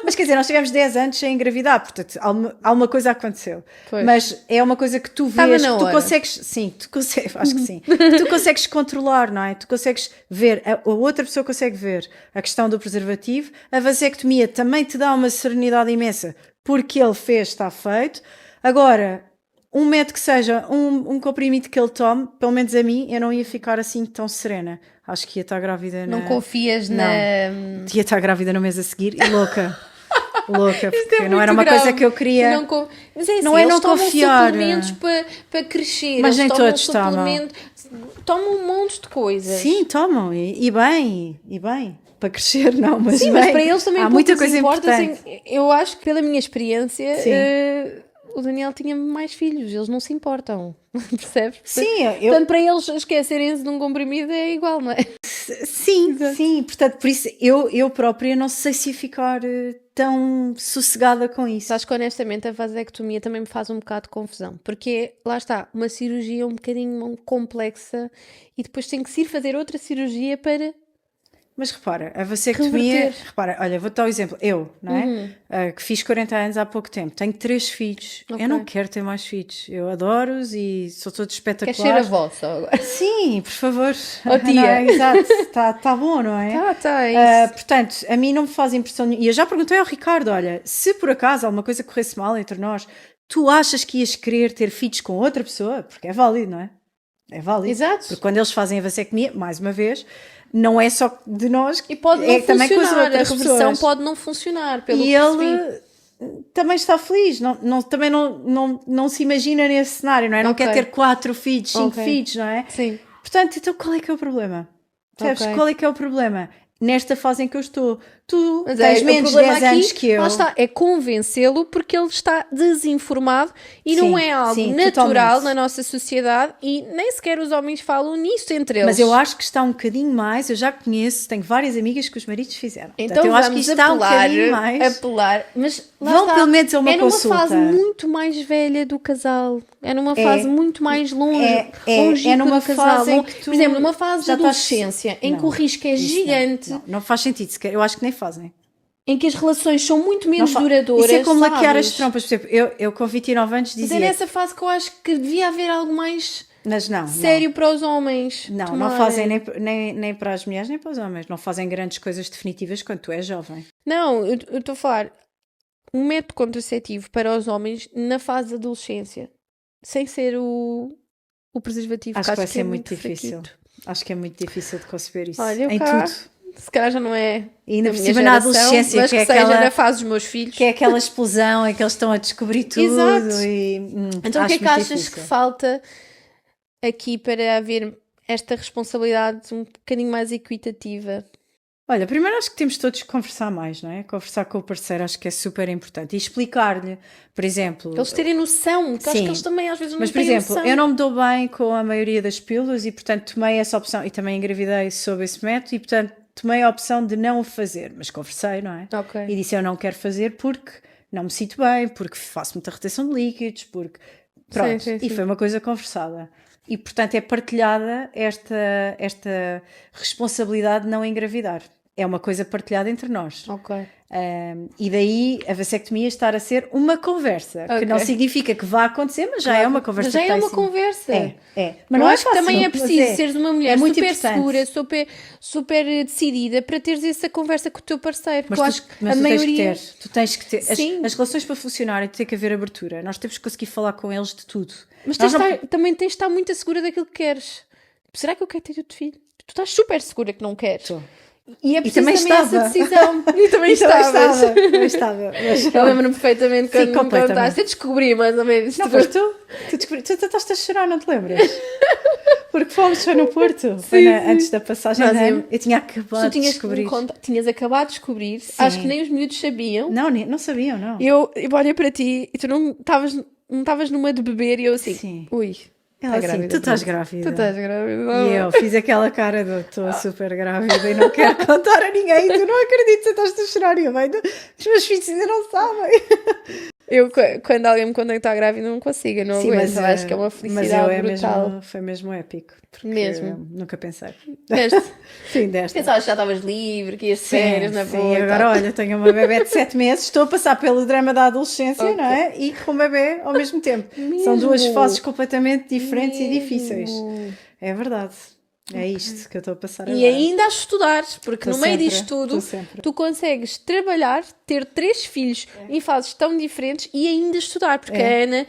Mas quer dizer, nós tivemos 10 anos sem engravidar, portanto, alguma coisa aconteceu. Pois. Mas é uma coisa que tu Estava vês, na que tu hora. consegues, sim, tu consegues, acho que sim, que tu consegues controlar, não é? Tu consegues ver, a outra pessoa consegue ver a questão do preservativo, a vasectomia também te dá uma serenidade imensa, porque ele fez, está feito. Agora, um método que seja um comprimido que ele tome, pelo menos a mim, eu não ia ficar assim tão serena. Acho que ia estar grávida Não confias Não. na. Ia estar grávida no mês a seguir e louca. Louca, porque não muito era uma grave. coisa que eu queria. Mas é assim, Não é eles não tomam confiar. suplementos para crescer. Mas eles nem tomam todos tomam. suplementos, tomam um monte de coisas. Sim, tomam, e bem. Para crescer, não, mas Sim, bem. mas para eles também há pouco muita lhes coisa importa, importante. assim, eu acho que pela minha experiência Sim. o Daniel tinha mais filhos, eles não se importam, percebes? Sim, Portanto, para eles esquecerem-se de um comprimido é igual, não é? sim, portanto, por isso eu própria não sei se ia ficar tão sossegada com isso. Acho que honestamente a vasectomia também me faz um bocado de confusão, porque lá está, uma cirurgia um bocadinho complexa e depois tem que se ir fazer outra cirurgia para... Mas repara, a vasectomia, Reverter. repara, olha, vou-te dar um exemplo. Eu, não é? Que fiz 40 anos há pouco tempo, tenho 3 filhos. Ok. Eu não quero ter mais filhos. Eu adoro-os e sou todos espetaculares. Quer ser avó só agora? Sim, por favor. Oh, tia. Não é? Exato, está bom, não é? Tá, é isso. Portanto, a mim não me faz impressão nenhuma. E eu já perguntei ao Ricardo, olha, se por acaso alguma coisa corresse mal entre nós, tu achas que ias querer ter filhos com outra pessoa? Porque é válido, não é? É válido. Exato. Porque quando eles fazem a vasectomia, mais uma vez, não é só de nós, E pode não é também com as funcionar, a outras reversão pessoas. pode não funcionar, pelo E que ele percebi. também está feliz, também não se imagina nesse cenário, não é? Não Ok. quer ter 4 filhos, 5 Ok. filhos, não é? Sim. Portanto, então qual é que é o problema? Percebes? Ok. Qual é que é o problema? nesta fase em que eu estou. Tu Mas tens o menos problema 10 aqui, anos que eu. lá está, é convencê-lo porque ele está desinformado e não Sim, é algo sim, natural totalmente. na nossa sociedade e nem sequer os homens falam nisso entre eles. Mas eu acho que está um bocadinho mais, eu já conheço, tenho várias amigas que os maridos fizeram. Então Portanto, eu acho que vamos isto está um apelar, bocadinho mais. mas lá Vão está, pelo menos a uma é numa consulta. fase muito mais velha do casal, é numa fase muito mais longínqua é numa do casal. fase em que tu Por exemplo, numa fase de já estás- adolescência, em que Não, o risco é isso gigante, não faz sentido sequer. Eu acho que nem fazem. em que as relações são muito menos Não fa- duradouras. Isso é como laquear as sabes? trompas. Por exemplo, eu com 29 anos Mas dizia. é nessa fase que eu acho que devia haver algo mais Mas não. sério para os homens. Não, não tomarem. fazem nem para as mulheres nem para os homens. Não fazem grandes coisas definitivas quando tu és jovem. Não, eu estou a falar um método contraceptivo para os homens na fase da adolescência, sem ser o preservativo. Acho que vai que ser é muito difícil. fraquito. Acho que é muito difícil de conceber isso. Olha, eu em cá, tudo. se calhar já não é E ainda da por minha cima na geração, adolescência, mas que que, é seja aquela- na fase dos meus filhos. Que é aquela explosão em que eles estão a descobrir tudo. Exato. E, Então o que é acho que muito achas difícil. que falta aqui para haver esta responsabilidade um bocadinho mais equitativa? Olha, primeiro acho que temos todos que conversar mais, não é? Conversar com o parceiro acho que é super importante. E explicar-lhe, por exemplo... Eles terem noção, porque acho Sim. que eles também às vezes não Mas, por têm exemplo, noção. eu não me dou bem com a maioria das pílulas e, portanto, tomei essa opção e também engravidei sob esse método e, portanto, tomei a opção de não o fazer. Mas conversei, não é? Ok. E disse eu não quero fazer porque não me sinto bem, porque faço muita retenção de líquidos, porque... Pronto, Sim, sim, e sim. foi uma coisa conversada. E, portanto, é partilhada esta responsabilidade de não engravidar. É uma coisa partilhada entre nós. Ok. E daí a vasectomia estar a ser uma conversa, que Ok. não significa que vá acontecer, mas já é uma conversa. Mas já que é está em uma cima. conversa. É. Mas não eu é acho que fácil, também é mas preciso seres uma mulher é muito super importante. segura, super decidida para teres essa conversa com o teu parceiro. Mas Porque eu tu, acho que mas a tu maioria. tens que ter. Sim. As relações para funcionarem tem que haver abertura. Nós temos que conseguir falar com eles de tudo. Mas Nós também tens de estar muito segura daquilo que queres. Será que eu quero ter outro filho? Tu estás super segura que não queres. Tô. E é preciso também também essa estava. decisão. E também E estavas. também estava. Mas, Eu lembro-me perfeitamente Sim, quando me completamente. perguntaste. Eu descobri mais ou menos. Não, foste tu? Tu estás a chorar, não te lembras? Porque fomos, foi no Porto. Antes da passagem Nós de ano. íamos- Eu tinha acabado Tu de tinhas, descobrir. tinhas acabado de descobrir. Sim. Acho que nem os miúdos sabiam. Não sabiam, não. Eu olhei para ti e tu não estavas numa de beber e eu assim, Sim. ui, Ela tá assim, grávida, tu estás pronto. grávida. Tu estás grávida. E eu fiz aquela cara de estou super grávida e não quero contar a ninguém. Tu não acreditas, estás a chorar. E eu, bem, os meus filhos ainda não sabem. Eu, quando alguém me conta que está grávida, não consigo, eu não Sim, aguento. Eu acho que é uma felicidade brutal. foi mesmo épico. Porque Mesmo. nunca pensei. Deste. Sim, desta. Pensavas que já estavas livre, que ias de férias na sim, boa. e agora tal. olha, tenho uma bebé de 7 meses, estou a passar pelo drama da adolescência, não é? E com o bebé ao mesmo tempo. São duas Mesmo. fases completamente diferentes e Mesmo. difíceis. É verdade. É isto que eu estou a passar E agora. ainda a estudar, porque Estou no meio sempre, disto tudo, estou sempre. tu consegues trabalhar, ter 3 filhos em fases tão diferentes e ainda estudar, porque a Ana,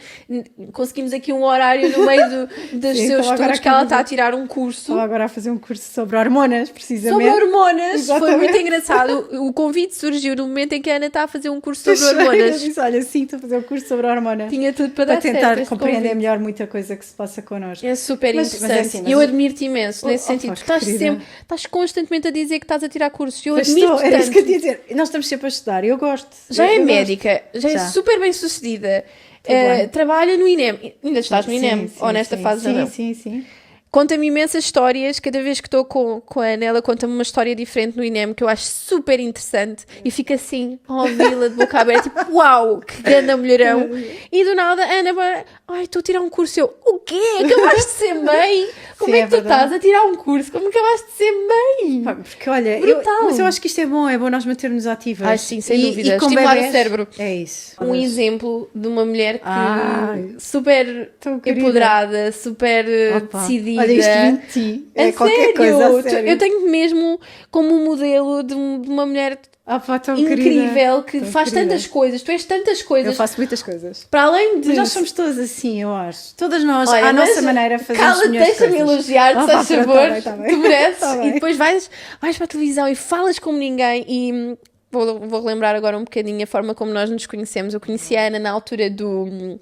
conseguimos aqui um horário no meio dos Sim, seus estava agora estudos que ela aqui a está a dizer. tirar um curso Estava agora a fazer um curso sobre hormonas, precisamente. sobre hormonas. Foi Exatamente. muito engraçado. O convite surgiu no momento em que a Ana está a fazer um curso sobre Eu hormonas. disse, olha, sim, estou a fazer um curso sobre hormonas. Tinha tudo para, Para dar tentar certo este compreender convite. melhor muita coisa que se passa connosco. É super Mas é interessante. assim, mas eu eu- admiro-te imenso nesse Oh, sentido. que Tu estás querida. sempre, estás constantemente a dizer que estás a tirar cursos. Eu Pois admiro-te estou, era isso tanto. que eu ia dizer. Nós estamos sempre a estudar, eu gosto. Já Eu é gosto. médica, já é Já. super bem sucedida. bem. Trabalha no INEM. Ainda estás no INEM? Sim, Ou nesta sim, fase já sim, não? sim. Conta-me imensas histórias. Cada vez que estou com a Ana, ela conta-me uma história diferente no INEM que eu acho super interessante. E fico assim, a ouvi-la de boca aberta, tipo, uau, que grande mulherão. E do nada, a Ana vai, ai, estou a tirar um curso. Eu, o quê? Acabaste de ser mãe? Como Sim, é que tu é verdade. estás a tirar um curso? Como acabaste de ser mãe? Pá, porque olha, Brutal. mas eu acho que isto é bom nós mantermos ativas. Ah, sim, sem dúvida. E com Estimular bebés, o cérebro. É isso. Um exemplo de uma mulher que Ai, super tão querida. empoderada, super Opa, decidida. Olha, isto vem de ti. É A qualquer sério? coisa, a sério. Eu tenho mesmo como um modelo de uma mulher Ah, pá, tão incrível querida. que Tão faz querida. tantas coisas. Tu és tantas Eu coisas. faço muitas coisas. Para além de. Mas nós somos todas assim, eu acho. Todas nós, Olha, à mas nossa maneira, fazemos cala-te, melhores deixa-me coisas. elogiar-te, Ah, se pá, faz pronto, favor. tá bem. Tu mereces. Tá bem. E depois vais para a televisão e falas como ninguém. E vou relembrar agora um bocadinho a forma como nós nos conhecemos. Eu conheci a Ana na altura do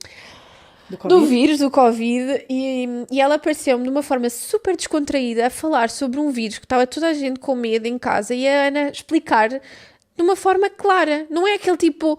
Do Covid? do vírus, do Covid, e ela apareceu-me de uma forma super descontraída a falar sobre um vírus que estava toda a gente com medo em casa e a Ana explicar de uma forma clara. Não é aquele tipo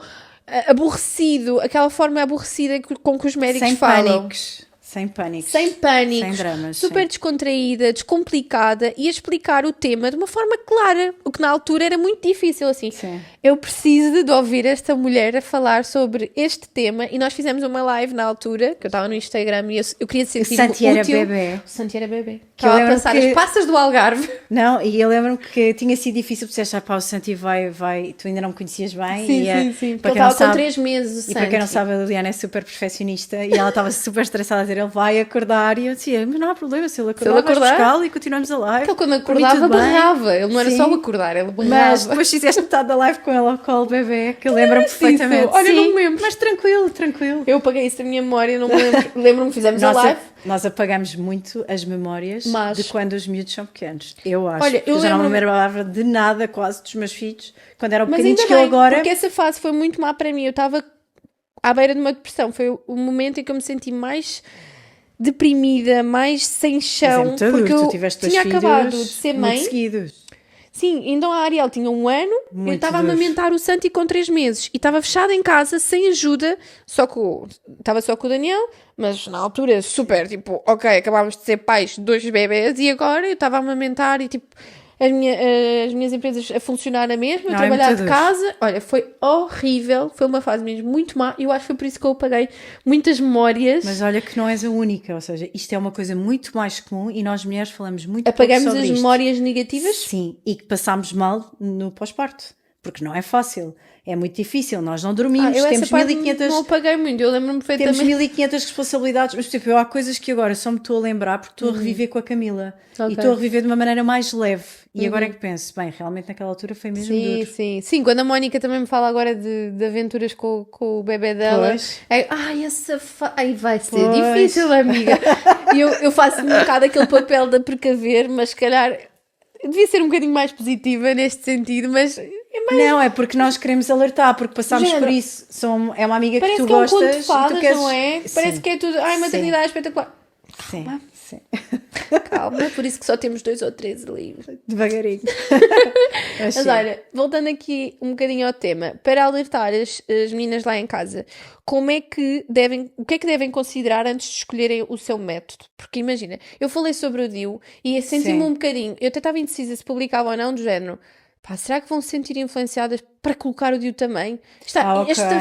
aborrecido, aquela forma aborrecida com que os médicos Sem falam. pânicos. Sem pânicos. Sem pânicos, Sem dramas. super sim. descontraída, descomplicada e a explicar o tema de uma forma clara, o que na altura era muito difícil, assim. Sim. Eu preciso de ouvir esta mulher a falar sobre este tema e nós fizemos uma live na altura, que eu estava no Instagram e eu queria sentir Santi era útil. bebê. O Santi era bebê. Que eu Estava a lembro passar que- as passas do Algarve. Não, e eu lembro-me que tinha sido difícil, porque disseste, pá, o Santi vai, tu ainda não me conhecias bem. Sim, e, sim, sim. Para Porque quem ele não estava com sabe, 3 meses, o e para quem não Santi. sabe, a Liliana é super perfeccionista e ela estava super estressada a dizer, ele vai acordar, e eu dizia, mas não há problema, se ele acordar, vais acordar- buscá-lo e continuamos a live. Ele quando Por mim, acordava tudo bem. berrava. Ele não era Sim. só o acordar, ele berrava. Mas depois fizeste metade da live com ele ao colo bebê, que eu lembro-me disse perfeitamente. isso? Olha, Sim, não me lembro. mas tranquilo, tranquilo. Eu apaguei isso da minha memória, não me lembro. Lembro-me que fizemos a Nós, live. nós apagamos muito as memórias Mas- de quando os miúdos são pequenos. Eu acho. Olha, Porque eu já não me lembro-me- lembrava de nada quase dos meus filhos quando eram Mas pequeninos, ainda que eu bem, agora. porque essa fase foi muito má para mim. Eu estava à beira de uma depressão. Foi o momento em que eu me senti mais deprimida, mais sem Mas é chão, muito duro, porque tu eu tiveste dois tinha filhos acabado de ser muito mãe. seguidos. Sim, então a Ariel tinha 1 ano, eu Muito estava a duro. amamentar o Santi com 3 meses e estava fechada em casa, sem ajuda, estava só com o Daniel, mas na altura super, tipo, ok, acabámos de ser pais de 2 bebés e agora eu estava a amamentar e tipo, as minhas empresas a funcionar a mesma, eu Não, é trabalhar muito de duro. casa, olha, foi horrível, foi uma fase mesmo muito má e eu acho que foi por isso que eu apaguei muitas memórias. Mas olha que não és a única, ou seja, isto é uma coisa muito mais comum e nós mulheres falamos muito pouco Apagamos sobre as isto. memórias negativas. Sim, e que passámos mal no pós-parto, porque não é fácil, é muito difícil, nós não dormimos, Eu temos essa parte 1500... não apaguei muito, eu lembro-me Temos perfeitamente. 1500 responsabilidades, mas tipo, há coisas que agora só me estou a lembrar porque estou a reviver com a Camila Ok. e estou a reviver de uma maneira mais leve. E agora é que penso, bem, realmente naquela altura foi mesmo Sim, duro. sim. Sim, quando a Mónica também me fala agora de aventuras com o bebê dela. Pois. Ai, vai ser Pois. difícil, amiga. E eu faço um bocado aquele papel de precaver, mas se calhar devia ser um bocadinho mais positiva neste sentido, mas é mais. Não, é porque nós queremos alertar, porque passámos Género. por isso. É uma amiga Parece que tu que é um gostas conto de fadas, e tu queres... não é? Parece Sim, que é tudo. Ai, maternidade é espetacular. sim, sim. Calma, por isso que só temos 2 ou 3 ali. Devagarinho. Mas olha, voltando aqui um bocadinho ao tema, para alertar as meninas lá em casa, o que é que devem considerar antes de escolherem o seu método? Porque imagina, eu falei sobre o DIU e senti-me Sim. um bocadinho, eu até estava indecisa se publicava ou não, do género, pá, será que vão se sentir influenciadas para colocar o DIU também? Ok. Esta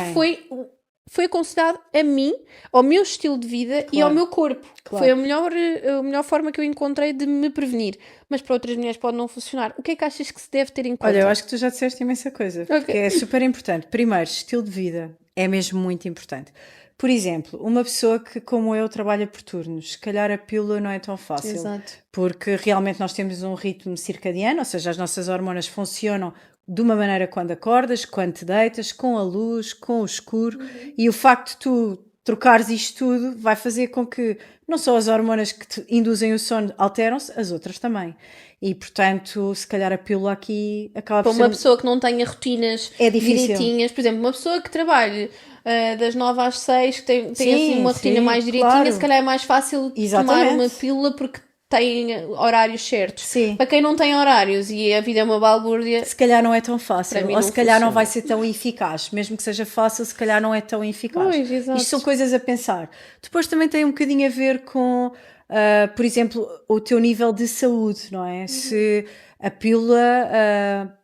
foi aconselhado a mim, ao meu estilo de vida e ao meu corpo. Claro. Foi a melhor forma que eu encontrei de me prevenir. Mas para outras mulheres pode não funcionar. O que é que achas que se deve ter em conta? Olha, eu acho que tu já disseste imensa coisa, porque é super importante. Primeiro, estilo de vida é mesmo muito importante. Por exemplo, uma pessoa que, como eu, trabalha por turnos, se calhar a pílula não é tão fácil. Exato. Porque realmente nós temos um ritmo circadiano, ou seja, as nossas hormonas funcionam de uma maneira quando acordas, quando te deitas, com a luz, com o escuro, e o facto de tu trocares isto tudo vai fazer com que não só as hormonas que te induzem o sono alteram-se, as outras também. E, portanto, se calhar a pílula aqui acaba Para por uma ser... pessoa que não tenha rotinas É difícil. direitinhas, por exemplo, uma pessoa que trabalhe das 9 às 6, que tem Sim, assim uma rotina sim, mais direitinha, claro. se calhar é mais fácil tomar Exatamente. uma pílula porque tem horários certos. Sim. Para quem não tem horários e a vida é uma balbúrdia, Se calhar não é tão fácil, Para mim ou não se calhar não funciona. vai ser tão eficaz, mesmo que seja fácil, se calhar não é tão eficaz. Pois, exato. Isto são coisas a pensar. Depois também tem um bocadinho a ver com, por exemplo, o teu nível de saúde, não é? Se a pílula,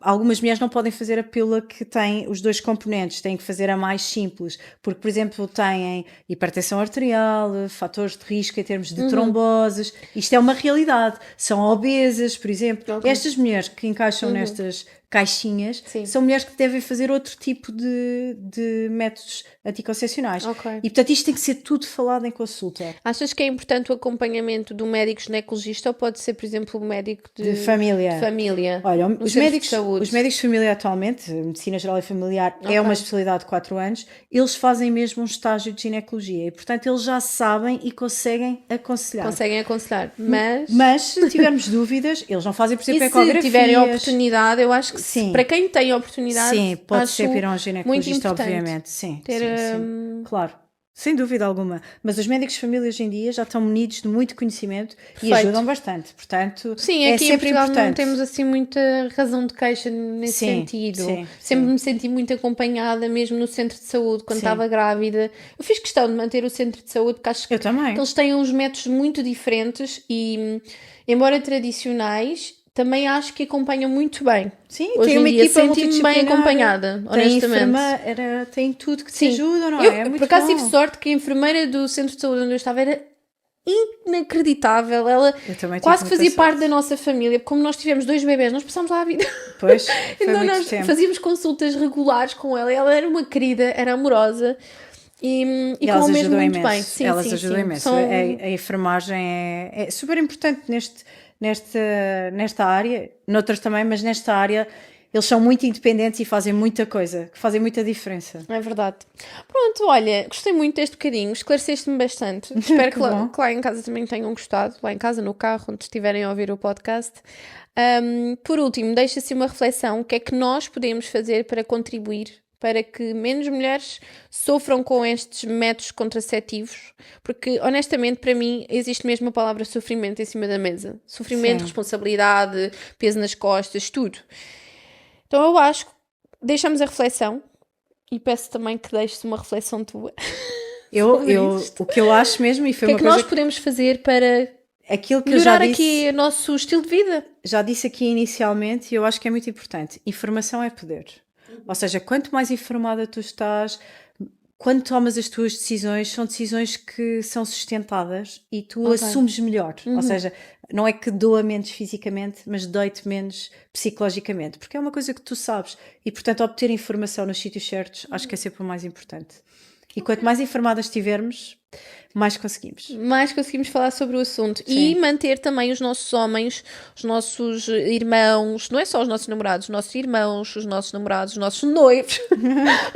algumas mulheres não podem fazer a pílula que tem os 2 componentes, têm que fazer a mais simples, porque, por exemplo, têm hipertensão arterial, fatores de risco em termos de tromboses, isto é uma realidade. São obesas, por exemplo. Ok. Estas mulheres que encaixam nestas caixinhas Sim. são mulheres que devem fazer outro tipo de métodos anticoncepcionais. Ok. E, portanto, isto tem que ser tudo falado em consulta. achas que é importante o acompanhamento de um médico ginecologista ou pode ser, por exemplo, um médico De família. de família? Olha, no os centro médicos, de saúde? os médicos de família atualmente, Medicina Geral e Familiar, Ok. é uma especialidade de 4 anos, eles fazem mesmo um estágio de ginecologia e, portanto, eles já sabem e conseguem aconselhar. Conseguem aconselhar, mas... Mas, se tivermos dúvidas, eles não fazem, por E exemplo, se ecografias. tiverem oportunidade, eu acho que Sim. para quem tem oportunidade, Sim, pode acho ser ir a um muito ginecologista, importante obviamente. Sim, ter, sim, sim. Claro. Sem dúvida alguma. Mas os médicos de família hoje em dia já estão munidos de muito conhecimento e Perfeito. ajudam bastante. Portanto, Sim, é aqui em sempre Portugal não importante. temos assim muita razão de queixa nesse Sim, sentido. sim, Sempre sim. me senti muito acompanhada, mesmo no centro de saúde, quando Sim. estava grávida. Eu fiz questão de manter o centro de saúde, porque acho Eu também. que eles têm uns métodos muito diferentes e, embora tradicionais, também acho que acompanham muito bem. Sim, Hoje tem em uma dia equipa senti-me bem multidisciplinar, acompanhada, tem honestamente. tem tudo que te Sim. ajuda, não Eu, é? É muito por acaso, bom. tive sorte que a enfermeira do centro de saúde onde eu estava era inacreditável. Ela Eu também tive quase que muita fazia parte sorte. da nossa família. Como nós tivemos 2 bebés, nós passámos lá a vida. Pois, foi Então muito nós tempo. fazíamos consultas regulares com ela. Ela era uma querida, era amorosa e E elas com mesmo ajudam muito imenso. bem. Sim, Elas sim, ajudam sim. imenso. São- A enfermagem é super importante nesta área, noutras também, mas nesta área eles são muito independentes e fazem muita coisa, que fazem muita diferença. É verdade. Pronto, olha, gostei muito deste bocadinho, esclareceste-me bastante. Espero que bom. que lá em casa também tenham gostado, lá em casa, no carro, onde estiverem a ouvir o podcast. Por último, deixa-se uma reflexão: o que é que nós podemos fazer para contribuir para que menos mulheres sofram com estes métodos contraceptivos? Porque, honestamente, para mim, existe mesmo a palavra sofrimento em cima da mesa. Sofrimento, Sim. responsabilidade, peso nas costas, tudo. Então eu acho que deixamos a reflexão e peço também que deixes uma reflexão tua. sobre isto. O que eu acho mesmo, e O foi que é uma que coisa nós podemos fazer para aquilo que eu já melhorar disse, aqui o nosso estilo de vida? já disse aqui inicialmente, e eu acho que é muito importante. Informação é poder. Ou seja, quanto mais informada tu estás, quando tomas as tuas decisões, são decisões que são sustentadas e tu Ok. assumes melhor. Ou seja, não é que doa menos fisicamente, mas dói-te menos psicologicamente, porque é uma coisa que tu sabes. E, portanto, obter informação nos sítios certos, acho que é sempre o mais importante. E quanto mais informadas estivermos, mais conseguimos. Mais conseguimos falar sobre o assunto Sim. e manter também os nossos homens, os nossos irmãos, não é só os nossos namorados, os nossos irmãos, os nossos namorados, os nossos noivos,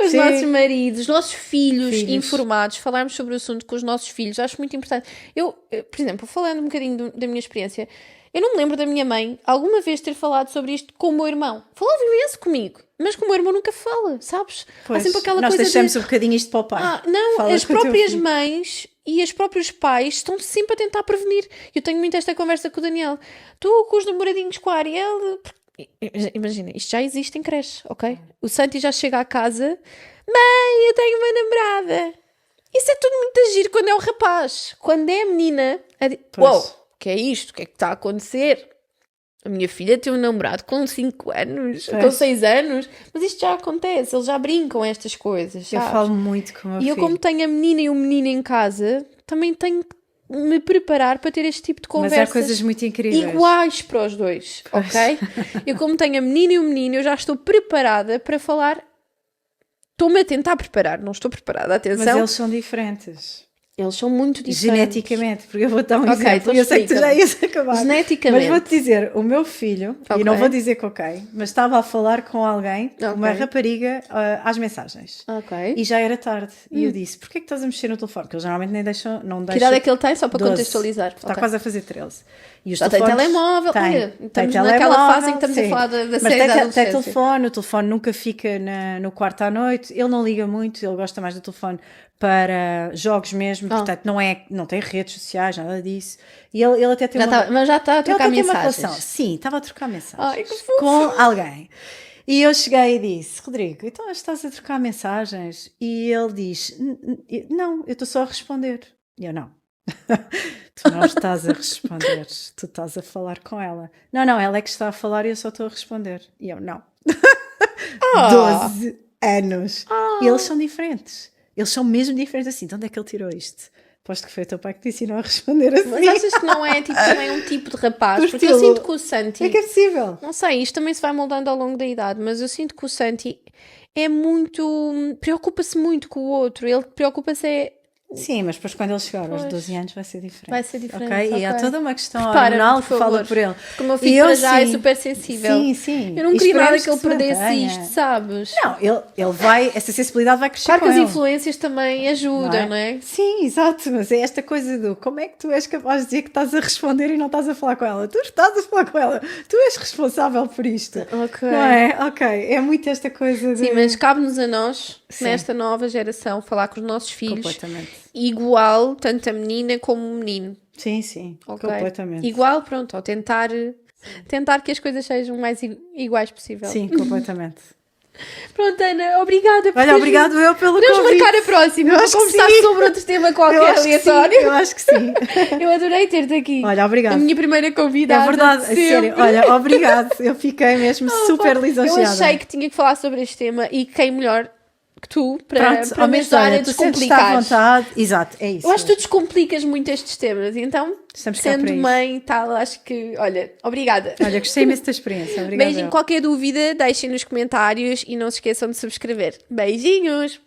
os Sim. nossos maridos, os nossos filhos, Filhos. informados, falarmos sobre o assunto com os nossos filhos, acho muito importante. Eu, por exemplo, falando um bocadinho da minha experiência, eu não me lembro da minha mãe alguma vez ter falado sobre isto com o meu irmão. Falava imenso comigo, mas com o meu irmão nunca fala, sabes? Há sempre aquela nós coisa deixamos um bocadinho isto para o pai. não, Fala as com o teu próprias filho. mães e os próprios pais estão sempre a tentar prevenir. Eu tenho muito esta conversa com o Daniel. Tu com os namoradinhos com a Ariel... Imagina, isto já existe em creche, ok? O Santi já chega à casa. Mãe, eu tenho uma namorada. Isso é tudo muito giro quando é um rapaz. Quando é a menina... Pois. Uou, o que é isto? O que é que está a acontecer? A minha filha tem um namorado com 5 anos, com 6 anos. Mas isto já acontece, eles já brincam estas coisas, Eu sabes? falo muito com o meu E eu, filho. como tenho a menina e o menino em casa, também tenho que me preparar para ter este tipo de Mas conversas há coisas muito incríveis. iguais para os dois, ok? Eu, como tenho a menina e o menino, eu já estou preparada para falar. Estou-me a tentar preparar, não estou preparada, Mas atenção. eles são diferentes. Eles são muito diferentes. Geneticamente, porque eu vou dar um Ok, exemplo. então Eu sei que tu já explica-me. ias acabar. Geneticamente. Mas vou-te dizer, o meu filho, Ok. e não vou dizer com quem, mas estava a falar com alguém, Ok. uma rapariga, às mensagens. Ok. E já era tarde. E eu disse, porquê que estás a mexer no telefone? Porque eles normalmente nem deixam... Não Que deixam idade é que ele tem, só para 12. contextualizar? Está Ok. quase a fazer 13. E os Já tem telefones- telemóvel. Tem, Olha, tem estamos telemóvel, naquela fase em que estamos a sim. falar da Mas série tem, da tem adolescência. o telefone nunca fica no quarto à noite, ele não liga muito, ele gosta mais do telefone para jogos mesmo, portanto não tem redes sociais, nada disso. E ele até tem Mas já está a ele trocar até tem uma mensagens. relação. Sim, estava a trocar mensagens Ai, que fofo. com alguém. E eu cheguei e disse, Rodrigo, então estás a trocar mensagens? E ele diz, não, eu estou só a responder. E eu, não. Tu não estás a responder, tu estás a falar com ela. Não, ela é que está a falar e eu só estou a responder. E eu, não. 12 anos. E eles são diferentes. Eles são mesmo diferentes assim. De onde é que ele tirou isto? Aposto que foi o teu pai que te ensinou a responder assim. Mas achas que não é tipo, também um tipo de rapaz? Do Porque eu estilo. sinto que o Santi... É que é possível. Não sei, isto também se vai moldando ao longo da idade, mas eu sinto que o Santi é muito... Preocupa-se muito com o outro. Ele preocupa-se Sim, mas depois quando ele chegar aos Pois. 12 anos vai ser diferente. Vai ser diferente, Ok? E há ok. toda uma questão Prepara-me, hormonal por que fala favor. por ele. Porque o meu E filho eu, para já é sim. super sensível. Sim, sim. Eu não E queria nada esperemos que ele se perdesse mantenha. isto, sabes? Não, ele vai, essa sensibilidade vai crescer Claro que com as ele. influências também ajudam, não é? Sim, exato, mas é esta coisa do como é que tu és capaz de dizer que estás a responder e não estás a falar com ela? Tu estás a falar com ela, tu és responsável por isto. Ok. Não é? Ok, é muito esta coisa de... Sim, mas cabe-nos a nós Sim. nesta nova geração, falar com os nossos filhos Completamente. igual, tanto a menina como o menino. Sim, sim, Ok? completamente. Igual, pronto, ao tentar que as coisas sejam o mais iguais possível. Sim, completamente. Pronto, Ana, obrigada por Olha, teres obrigado vindo. eu pelo Podemos convite. marcar a próxima Eu para acho que conversar sim. sobre outro tema Eu qualquer acho que sim, aleatório. eu acho que sim. Eu adorei ter-te aqui. Olha, obrigado. A minha primeira convidada. É verdade, a de sempre. sério. Olha, obrigado. Eu fiquei mesmo super Eu lisonjeada. achei que tinha que falar sobre este tema e quem melhor que tu para Pronto, me ao menos, ajudar olha, a tu sentes-te descomplicar. à vontade. Exato, é isso. Eu acho que tu descomplicas muito estes temas, então, Estamos cá sendo para isso. mãe e tal, acho que, olha, obrigada. Olha, gostei imenso da experiência. Obrigada. Beijinho, qualquer dúvida, deixem nos comentários e não se esqueçam de subscrever. Beijinhos!